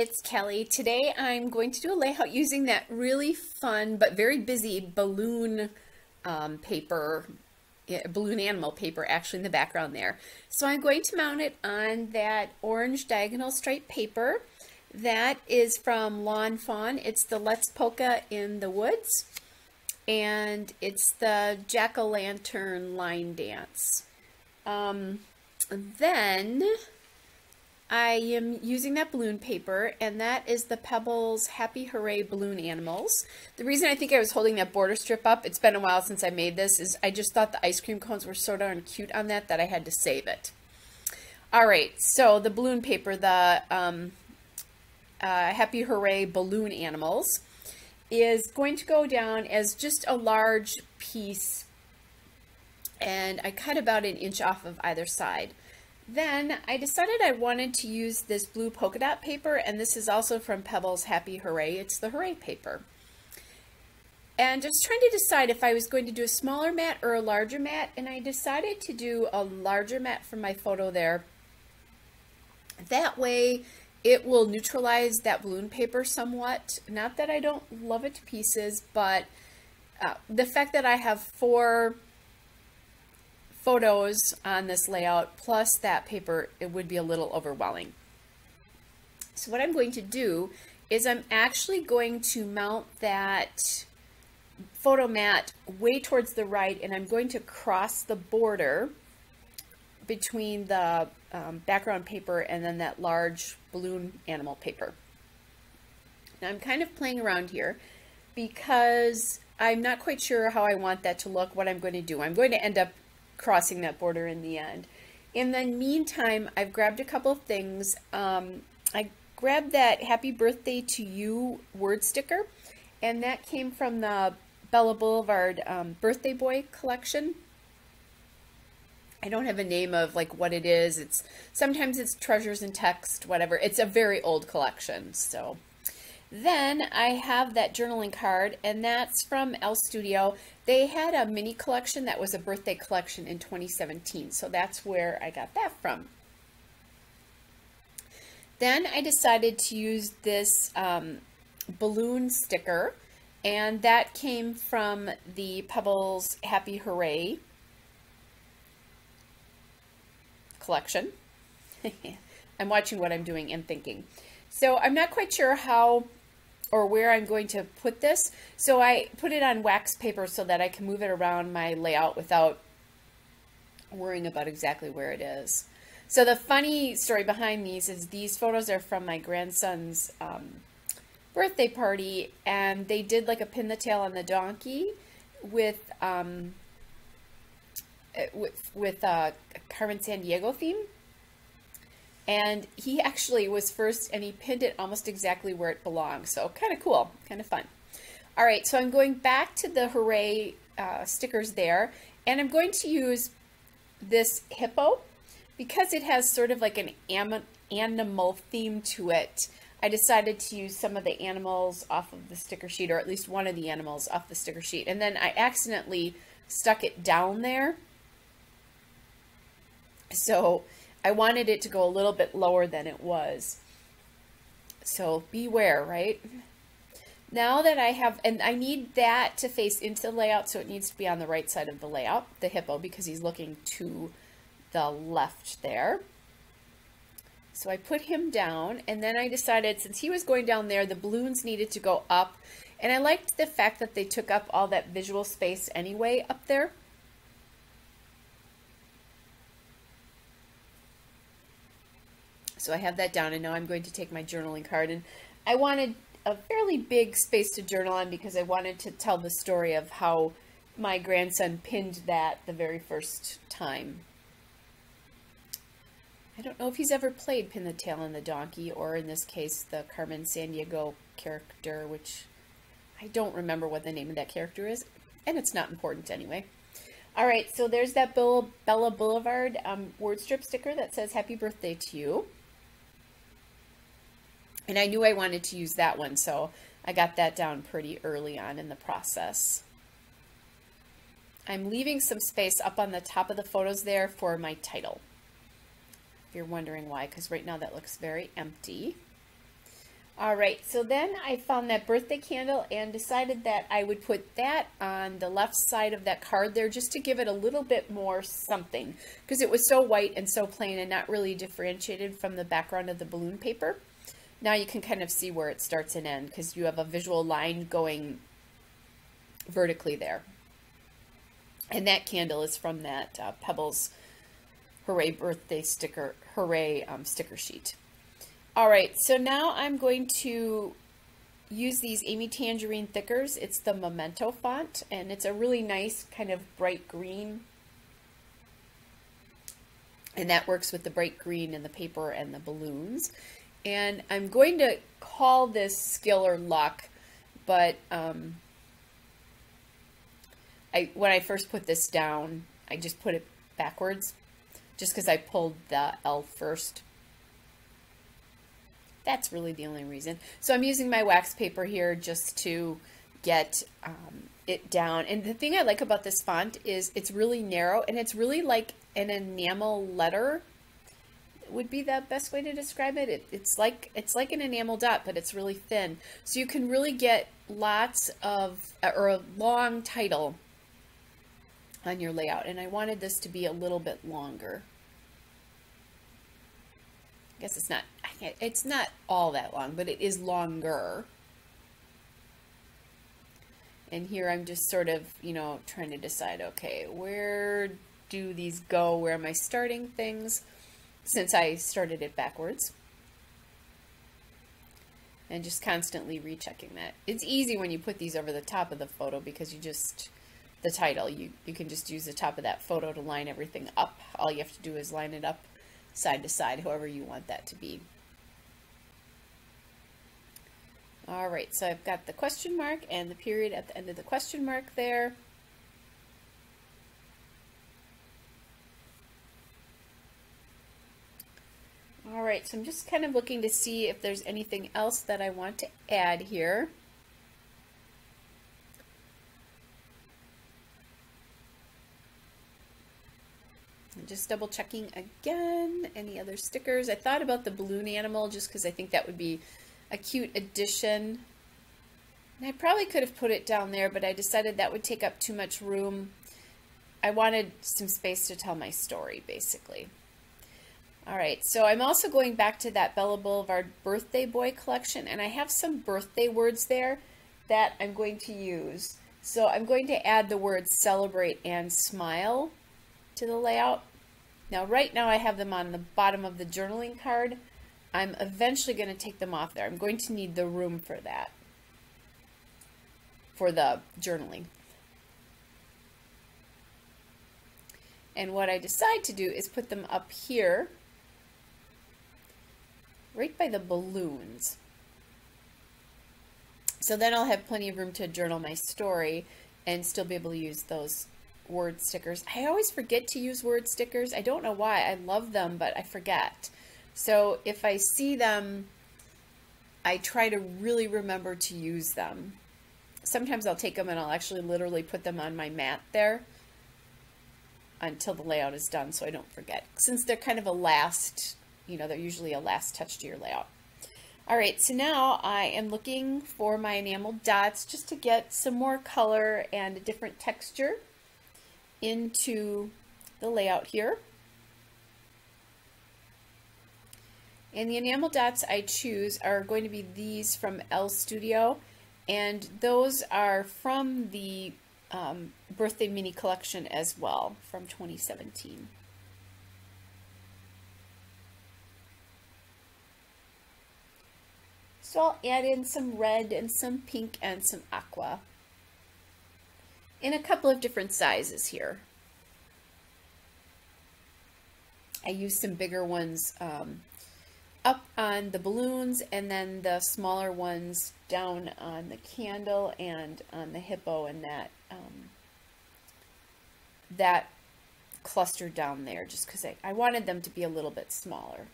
it's Kelly. Today I'm going to do a layout using that really fun but very busy balloon paper, balloon animal paper actually in the background there. So I'm going to mount it on that orange diagonal stripe paper. That is from Lawn Fawn. It's the Let's Polka in the Woods, and it's the Jack-o'-lantern line dance. Then I am using that balloon paper, and that is the Pebbles Happy Hooray Balloon Animals. The reason I think I was holding that border strip up, it's been a while since I made this, is I just thought the ice cream cones were so darn cute on that I had to save it. All right, so the balloon paper, the Happy Hooray Balloon Animals, is going to go down as just a large piece, and I cut about an inch off of either side. Then I decided I wanted to use this blue polka dot paper, and this is also from Pebbles Happy Hooray. It's the Hooray paper. And I was trying to decide if I was going to do a smaller mat or a larger mat, and I decided to do a larger mat for my photo there. That way it will neutralize that balloon paper somewhat. Not that I don't love it to pieces, but the fact that I have 4 photos on this layout plus that paper, it would be a little overwhelming. So what I'm going to do is I'm actually going to mount that photo mat way towards the right, and I'm going to cross the border between the background paper and then that large balloon animal paper. Now I'm kind of playing around here because I'm not quite sure how I want that to look. What I'm going to do, I'm going to end up crossing that border in the end. In the meantime, I've grabbed a couple of things. I grabbed that Happy Birthday to You word sticker, and that came from the Bella Boulevard Birthday Boy collection. I don't have a name of like what it is. Sometimes it's Treasures in Text, whatever. It's a very old collection. So then I have that journaling card, and that's from Elle Studio. They had a mini collection that was a birthday collection in 2017, so that's where I got that from. Then I decided to use this balloon sticker, and that came from the Pebbles Happy Hooray collection. I'm watching what I'm doing and thinking. So I'm not quite sure how or where I'm going to put this. So I put it on wax paper so that I can move it around my layout without worrying about exactly where it is. So the funny story behind these is these photos are from my grandson's birthday party, and they did like a pin the tail on the donkey with Carmen Sandiego theme. And he actually was first, and he pinned it almost exactly where it belongs. So kind of cool, kind of fun. All right, so I'm going back to the Hooray stickers there, and I'm going to use this hippo because it has sort of like an animal theme to it. I decided to use some of the animals off of the sticker sheet, or at least one of the animals off the sticker sheet, and then I accidentally stuck it down there. So I wanted it to go a little bit lower than it was. So beware, right? Now that I have, and I need that to face into the layout, so it needs to be on the right side of the layout, the hippo, because he's looking to the left there. So I put him down, and then I decided since he was going down there, the balloons needed to go up. And I liked the fact that they took up all that visual space anyway up there. So I have that down, and now I'm going to take my journaling card, and I wanted a fairly big space to journal on because I wanted to tell the story of how my grandson pinned that the very first time. I don't know if he's ever played Pin the Tail on the Donkey, or in this case the Carmen Sandiego character, which I don't remember what the name of that character is, and it's not important anyway. All right, so there's that Bella Boulevard word strip sticker that says Happy Birthday to You. And I knew I wanted to use that one, so I got that down pretty early on in the process. I'm leaving some space up on the top of the photos there for my title. If you're wondering why, because right now that looks very empty. All right, so then I found that birthday candle and decided that I would put that on the left side of that card there just to give it a little bit more something, because it was so white and so plain and not really differentiated from the background of the balloon paper. Now you can kind of see where it starts and ends because you have a visual line going vertically there. And that candle is from that Pebbles Hooray birthday sticker, Hooray sticker sheet. All right, so now I'm going to use these Amy Tangerine thickers. It's the Memento font, and it's a really nice kind of bright green. And that works with the bright green and the paper and the balloons. And I'm going to call this Skill or Luck, but when I first put this down, I just put it backwards, just because I pulled the L first. That's really the only reason. So I'm using my wax paper here just to get it down. And the thing I like about this font is it's really narrow and it's really like an enamel letter would be the best way to describe it. It's like an enamel dot, but it's really thin. So you can really get lots of, or a long title on your layout. And I wanted this to be a little bit longer. I guess it's not all that long, but it is longer. And here I'm just sort of, you know, trying to decide, okay, where do these go? Where am I starting things? Since I started it backwards. And just constantly rechecking that. It's easy when you put these over the top of the photo because you just, the title, you can just use the top of that photo to line everything up. All you have to do is line it up side to side, however you want that to be. All right, so I've got the question mark and the period at the end of the question mark there. All right, so I'm just kind of looking to see if there's anything else that I want to add here. Just double checking again, any other stickers. I thought about the balloon animal just because I think that would be a cute addition. And I probably could have put it down there, but I decided that would take up too much room. I wanted some space to tell my story, basically. All right, so I'm also going back to that Bella Boulevard Birthday Boy collection, and I have some birthday words there that I'm going to use. So I'm going to add the words celebrate and smile to the layout. Now, right now I have them on the bottom of the journaling card. I'm eventually going to take them off there. I'm going to need the room for that, for the journaling. And what I decide to do is put them up here, right by the balloons. So then I'll have plenty of room to journal my story and still be able to use those word stickers. I always forget to use word stickers. I don't know why. I love them, but I forget. So if I see them, I try to really remember to use them. Sometimes I'll take them and I'll actually literally put them on my mat there until the layout is done so I don't forget. Since they're kind of a last, you know, they're usually a last touch to your layout. All right, so now I am looking for my enamel dots just to get some more color and a different texture into the layout here. And the enamel dots I choose are going to be these from L Studio, and those are from the Birthday Mini Collection as well, from 2017. So I'll add in some red and some pink and some aqua in a couple of different sizes here. I used some bigger ones up on the balloons and then the smaller ones down on the candle and on the hippo and that cluster down there, just because I wanted them to be a little bit smaller.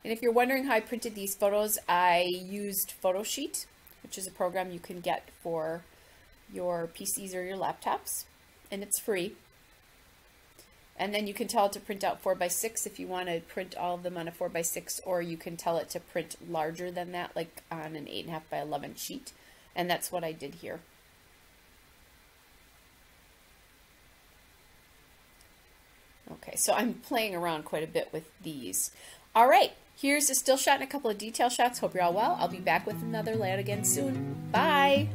And if you're wondering how I printed these photos, I used PhotoSheet, which is a program you can get for your PCs or your laptops, and it's free. And then you can tell it to print out 4x6 if you want to print all of them on a 4x6, or you can tell it to print larger than that, like on an 8.5 by 11 sheet. And that's what I did here. Okay, so I'm playing around quite a bit with these. All right, here's a still shot and a couple of detail shots. Hope you're all well. I'll be back with another layout again soon. Bye!